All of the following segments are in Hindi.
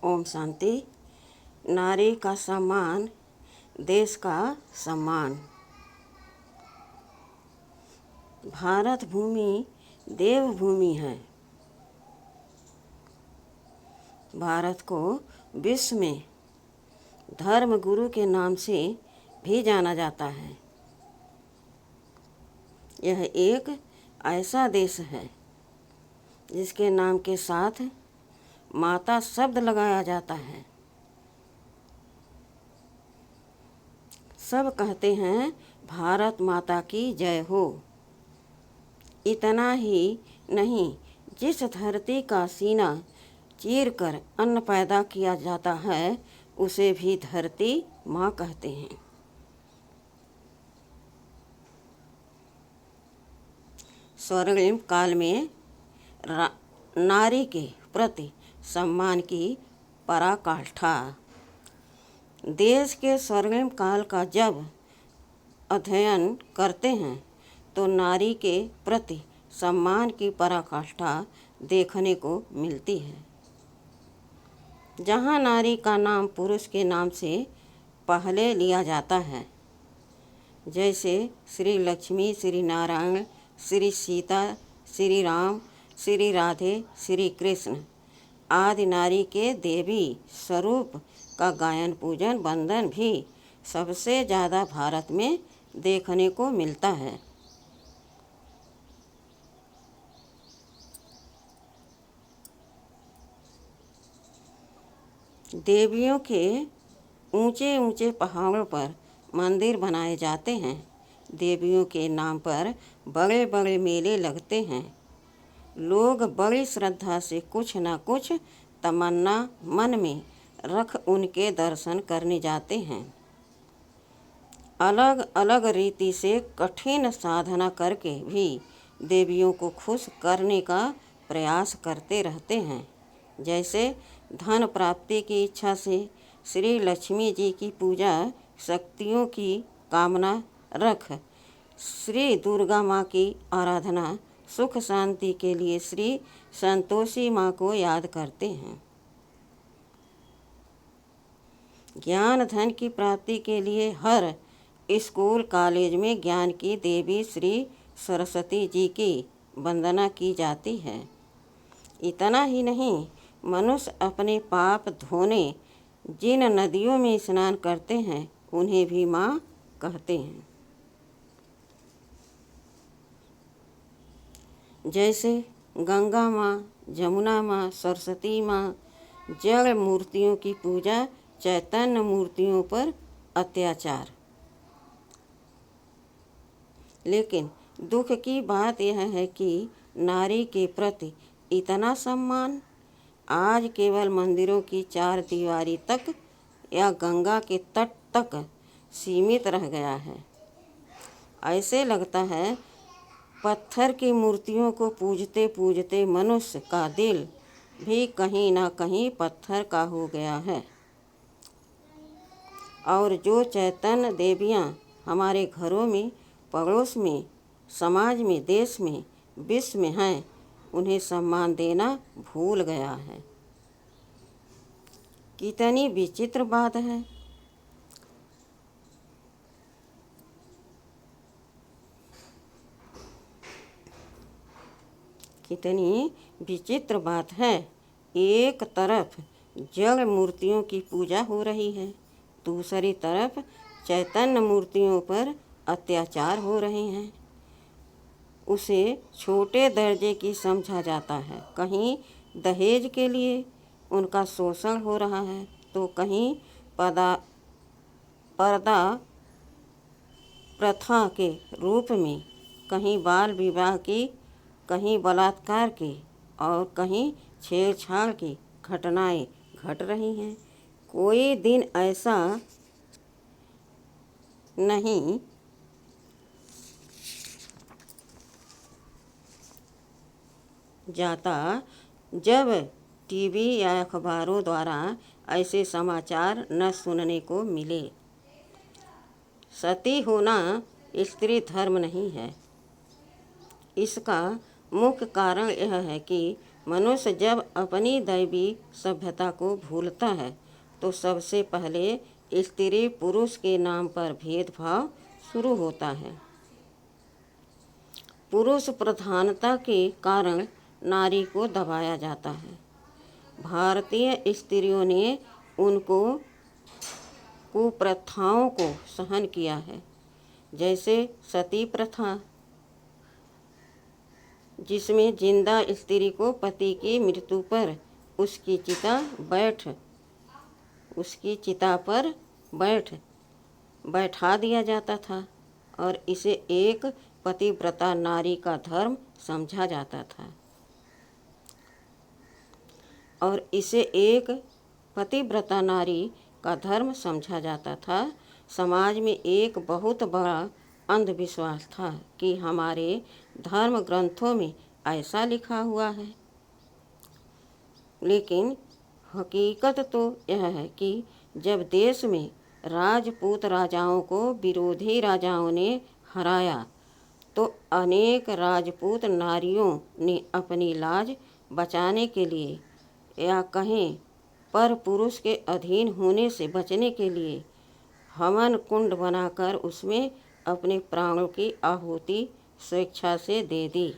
ओम शांति। नारी का सम्मान देश का सम्मान। भारत भूमि देवभूमि है। भारत को विश्व में धर्म गुरु के नाम से भी जाना जाता है। यह एक ऐसा देश है जिसके नाम के साथ माता शब्द लगाया जाता है। सब कहते हैं भारत माता की जय हो। इतना ही नहीं, जिस धरती का सीना चीर कर अन्न पैदा किया जाता है उसे भी धरती माँ कहते हैं। स्वर्णिम काल में नारी के प्रति सम्मान की पराकाष्ठा। देश के स्वर्णिम काल का जब अध्ययन करते हैं तो नारी के प्रति सम्मान की पराकाष्ठा देखने को मिलती है। जहाँ नारी का नाम पुरुष के नाम से पहले लिया जाता है, जैसे श्री लक्ष्मी, श्री नारायण, श्री सीता, श्री राम, श्री राधे, श्री कृष्ण आदि नारी के देवी स्वरूप का गायन, पूजन, वंदन भी सबसे ज़्यादा भारत में देखने को मिलता है। देवियों के ऊंचे ऊंचे पहाड़ों पर मंदिर बनाए जाते हैं। देवियों के नाम पर बड़े बड़े मेले लगते हैं। लोग बड़ी श्रद्धा से कुछ न कुछ तमन्ना मन में रख उनके दर्शन करने जाते हैं। अलग अलग रीति से कठिन साधना करके भी देवियों को खुश करने का प्रयास करते रहते हैं। जैसे धन प्राप्ति की इच्छा से श्री लक्ष्मी जी की पूजा, शक्तियों की कामना रख श्री दुर्गा माँ की आराधना, सुख शांति के लिए श्री संतोषी माँ को याद करते हैं। ज्ञान धन की प्राप्ति के लिए हर स्कूल कॉलेज में ज्ञान की देवी श्री सरस्वती जी की वंदना की जाती है। इतना ही नहीं, मनुष्य अपने पाप धोने जिन नदियों में स्नान करते हैं उन्हें भी माँ कहते हैं। जैसे गंगा माँ, जमुना माँ, सरस्वती माँ। जड़ मूर्तियों की पूजा, चैतन्य मूर्तियों पर अत्याचार। लेकिन दुख की बात यह है कि नारी के प्रति इतना सम्मान आज केवल मंदिरों की चार दीवारी तक या गंगा के तट तक सीमित रह गया है। ऐसे लगता है पत्थर की मूर्तियों को पूजते पूजते मनुष्य का दिल भी कहीं ना कहीं पत्थर का हो गया है। और जो चैतन्य देवियाँ हमारे घरों में, पड़ोस में, समाज में, देश में, विश्व में हैं, उन्हें सम्मान देना भूल गया है। कितनी विचित्र बात है। कितनी विचित्र बात है। एक तरफ जड़ मूर्तियों की पूजा हो रही है, दूसरी तरफ चैतन्य मूर्तियों पर अत्याचार हो रहे हैं। उसे छोटे दर्जे की समझा जाता है। कहीं दहेज के लिए उनका शोषण हो रहा है तो कहीं पर्दा प्रथा के रूप में, कहीं बाल विवाह की, कहीं बलात्कार की और कहीं छेड़छाड़ की घटनाएं घट रही हैं। कोई दिन ऐसा नहीं जाता जब टीवी या अखबारों द्वारा ऐसे समाचार न सुनने को मिले। सती होना स्त्री धर्म नहीं है। इसका मुख्य कारण यह है कि मनुष्य जब अपनी दैवी सभ्यता को भूलता है तो सबसे पहले स्त्री पुरुष के नाम पर भेदभाव शुरू होता है। पुरुष प्रधानता के कारण नारी को दबाया जाता है। भारतीय स्त्रियों ने उनको कुप्रथाओं को सहन किया है, जैसे सती प्रथा, जिसमें जिंदा स्त्री को पति की मृत्यु पर उसकी चिता पर बैठा दिया जाता था और इसे एक पतिव्रता नारी का धर्म समझा जाता था। समाज में एक बहुत बड़ा अंधविश्वास था कि हमारे धर्म ग्रंथों में ऐसा लिखा हुआ है, लेकिन हकीकत तो यह है कि जब देश में राजपूत राजाओं को विरोधी राजाओं ने हराया तो अनेक राजपूत नारियों ने अपनी लाज बचाने के लिए या कहें पर पुरुष के अधीन होने से बचने के लिए हवन कुंड बनाकर उसमें अपने प्राणों की आहुति स्वेच्छा से दे दी।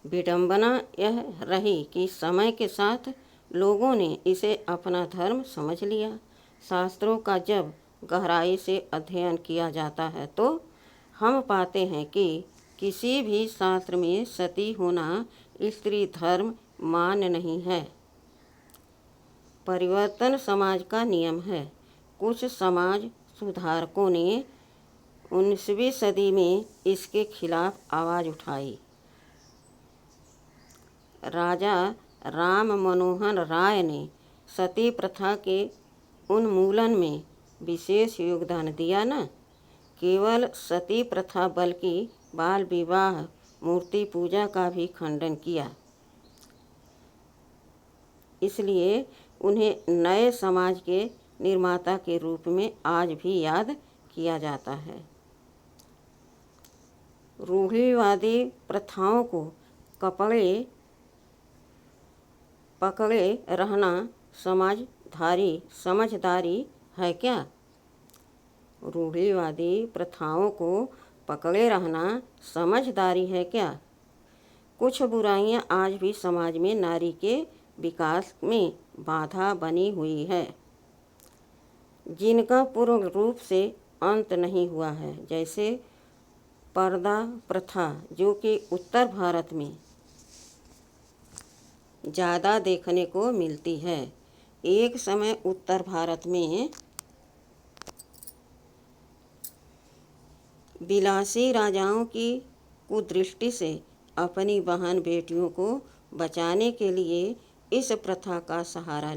विडंबना यह रही कि समय के साथ लोगों ने इसे अपना धर्म समझ लिया। शास्त्रों का जब गहराई से अध्ययन किया जाता है तो हम पाते हैं कि किसी भी शास्त्र में सती होना स्त्री धर्म मान्य नहीं है। परिवर्तन समाज का नियम है। कुछ समाज सुधारकों ने 19वीं सदी में इसके खिलाफ आवाज़ उठाई। राजा राम मनोहर राय ने सती प्रथा के उन्मूलन में विशेष योगदान दिया। न केवल सती प्रथा बल्कि बाल विवाह, मूर्ति पूजा का भी खंडन किया। इसलिए उन्हें नए समाज के निर्माता के रूप में आज भी याद किया जाता है। रूढ़िवादी प्रथाओं को पकड़े रहना समझदारी है क्या? रूढ़िवादी प्रथाओं को पकड़े रहना समझदारी है क्या? कुछ बुराइयां आज भी समाज में नारी के विकास में बाधा बनी हुई है, जिनका पूर्ण रूप से अंत नहीं हुआ है, जैसे पर्दा प्रथा, जो कि उत्तर भारत में ज़्यादा देखने को मिलती है। एक समय उत्तर भारत में विलासी राजाओं की कुदृष्टि से अपनी बहन बेटियों को बचाने के लिए इस प्रथा का सहारा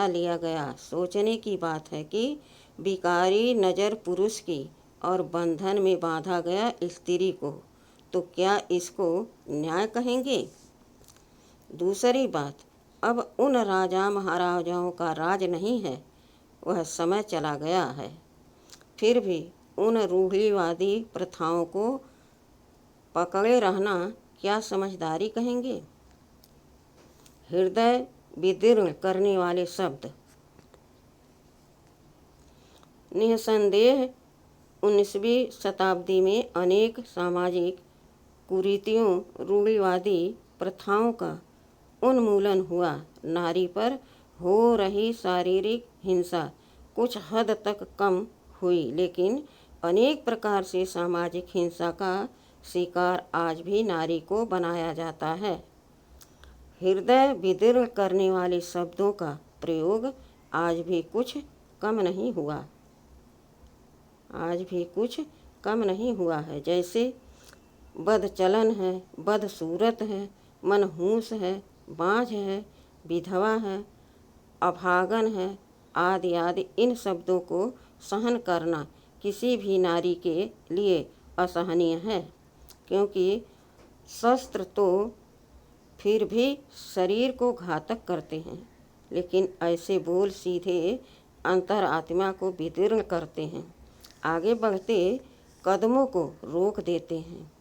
लिया गया। सोचने की बात है कि विकारी नज़र पुरुष की और बंधन में बांधा गया स्त्री को, तो क्या इसको न्याय कहेंगे? दूसरी बात, अब उन राजा महाराजाओं का राज नहीं है, वह समय चला गया है। फिर भी उन रूढ़िवादी प्रथाओं को पकड़े रहना क्या समझदारी कहेंगे? हृदय विदीर्ण करने वाले शब्द। निसंदेह 19वीं शताब्दी में अनेक सामाजिक कुरीतियों, रूढ़िवादी प्रथाओं का उन्मूलन हुआ। नारी पर हो रही शारीरिक हिंसा कुछ हद तक कम हुई, लेकिन अनेक प्रकार से सामाजिक हिंसा का शिकार आज भी नारी को बनाया जाता है। हृदय विदीर्ण करने वाले शब्दों का प्रयोग आज भी कुछ कम नहीं हुआ है, जैसे बदचलन है, बदसूरत है, मनहूस है, बाँझ है, विधवा है, अभागन है आदि आदि। इन शब्दों को सहन करना किसी भी नारी के लिए असहनीय है, क्योंकि शस्त्र तो फिर भी शरीर को घातक करते हैं। लेकिन ऐसे बोल सीधे अंतरात्मा को विदीर्ण करते हैं, आगे बढ़ते कदमों को रोक देते हैं,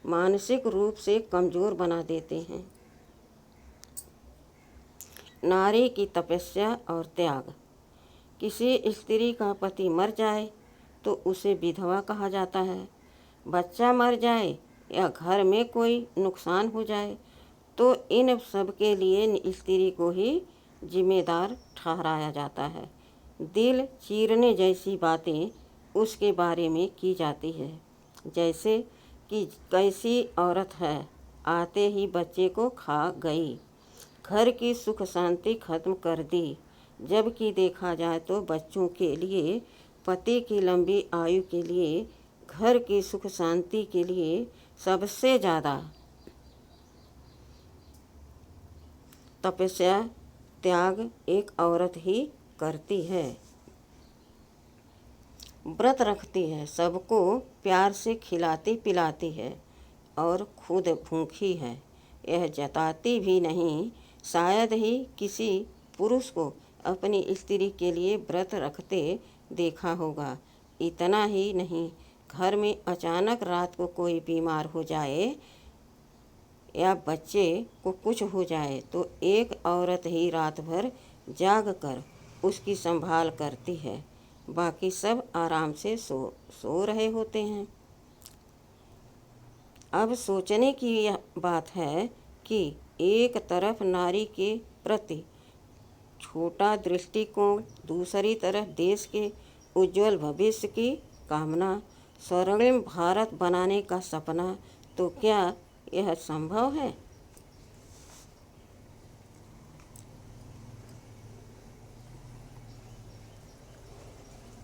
मानसिक रूप से कमज़ोर बना देते हैं। नारी की तपस्या और त्याग। किसी स्त्री का पति मर जाए तो उसे विधवा कहा जाता है। बच्चा मर जाए या घर में कोई नुकसान हो जाए तो इन सब के लिए स्त्री को ही जिम्मेदार ठहराया जाता है। दिल चीरने जैसी बातें उसके बारे में की जाती है, जैसे कि कैसी औरत है, आते ही बच्चे को खा गई, घर की सुख शांति खत्म कर दी। जबकि देखा जाए तो बच्चों के लिए, पति की लंबी आयु के लिए, घर की सुख शांति के लिए सबसे ज़्यादा तपस्या त्याग एक औरत ही करती है। व्रत रखती है, सबको प्यार से खिलाती पिलाती है और खुद भूखी है, यह जताती भी नहीं। शायद ही किसी पुरुष को अपनी स्त्री के लिए व्रत रखते देखा होगा। इतना ही नहीं, घर में अचानक रात को कोई बीमार हो जाए या बच्चे को कुछ हो जाए तो एक औरत ही रात भर जाग कर उसकी संभाल करती है। बाकी सब आराम से सो रहे होते हैं। अब सोचने की यह बात है कि एक तरफ नारी के प्रति छोटा दृष्टिकोण, दूसरी तरफ देश के उज्जवल भविष्य की कामना, स्वर्णिम भारत बनाने का सपना, तो क्या यह संभव है?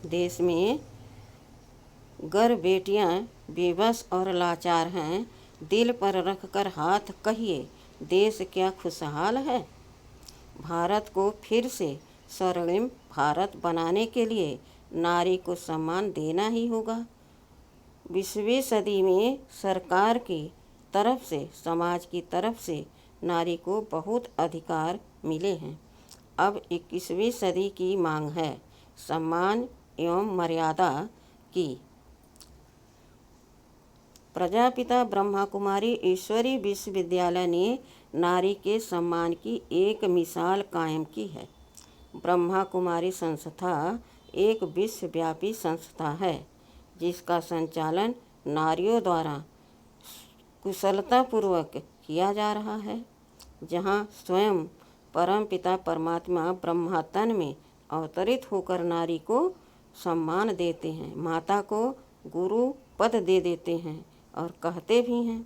देश में गर बेटियां बेबस और लाचार हैं, दिल पर रख कर हाथ कहिए, देश क्या खुशहाल है? भारत को फिर से स्वर्णिम भारत बनाने के लिए नारी को सम्मान देना ही होगा। 20वीं सदी में सरकार की तरफ से, समाज की तरफ से नारी को बहुत अधिकार मिले हैं। अब 21वीं सदी की मांग है सम्मान एवं मर्यादा की। प्रजापिता ब्रह्मा कुमारी ईश्वरी विश्वविद्यालय ने नारी के सम्मान की एक मिसाल कायम की है। ब्रह्मा कुमारी संस्था एक विश्वव्यापी संस्था है जिसका संचालन नारियों द्वारा कुशलतापूर्वक किया जा रहा है, जहाँ स्वयं परमपिता परमात्मा ब्रह्मा तन में अवतरित होकर नारी को सम्मान देते हैं, माता को गुरु पद दे देते हैं और कहते भी हैं,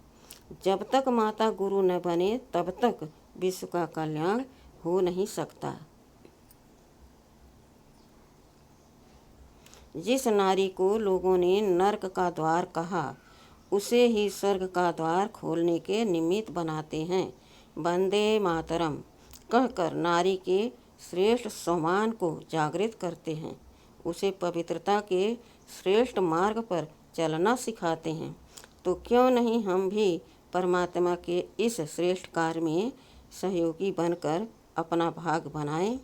जब तक माता गुरु न बने तब तक विश्व का कल्याण हो नहीं सकता। जिस नारी को लोगों ने नर्क का द्वार कहा, उसे ही स्वर्ग का द्वार खोलने के निमित्त बनाते हैं। वंदे मातरम कहकर नारी के श्रेष्ठ सम्मान को जागृत करते हैं, उसे पवित्रता के श्रेष्ठ मार्ग पर चलना सिखाते हैं। तो क्यों नहीं हम भी परमात्मा के इस श्रेष्ठ कार्य में सहयोगी बनकर अपना भाग बनाएं।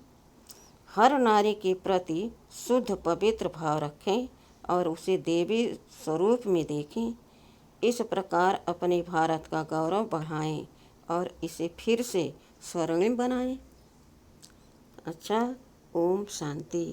हर नारी के प्रति शुद्ध पवित्र भाव रखें और उसे देवी स्वरूप में देखें। इस प्रकार अपने भारत का गौरव बढ़ाएं और इसे फिर से स्वर्णिम बनाएं। अच्छा, ओम शांति।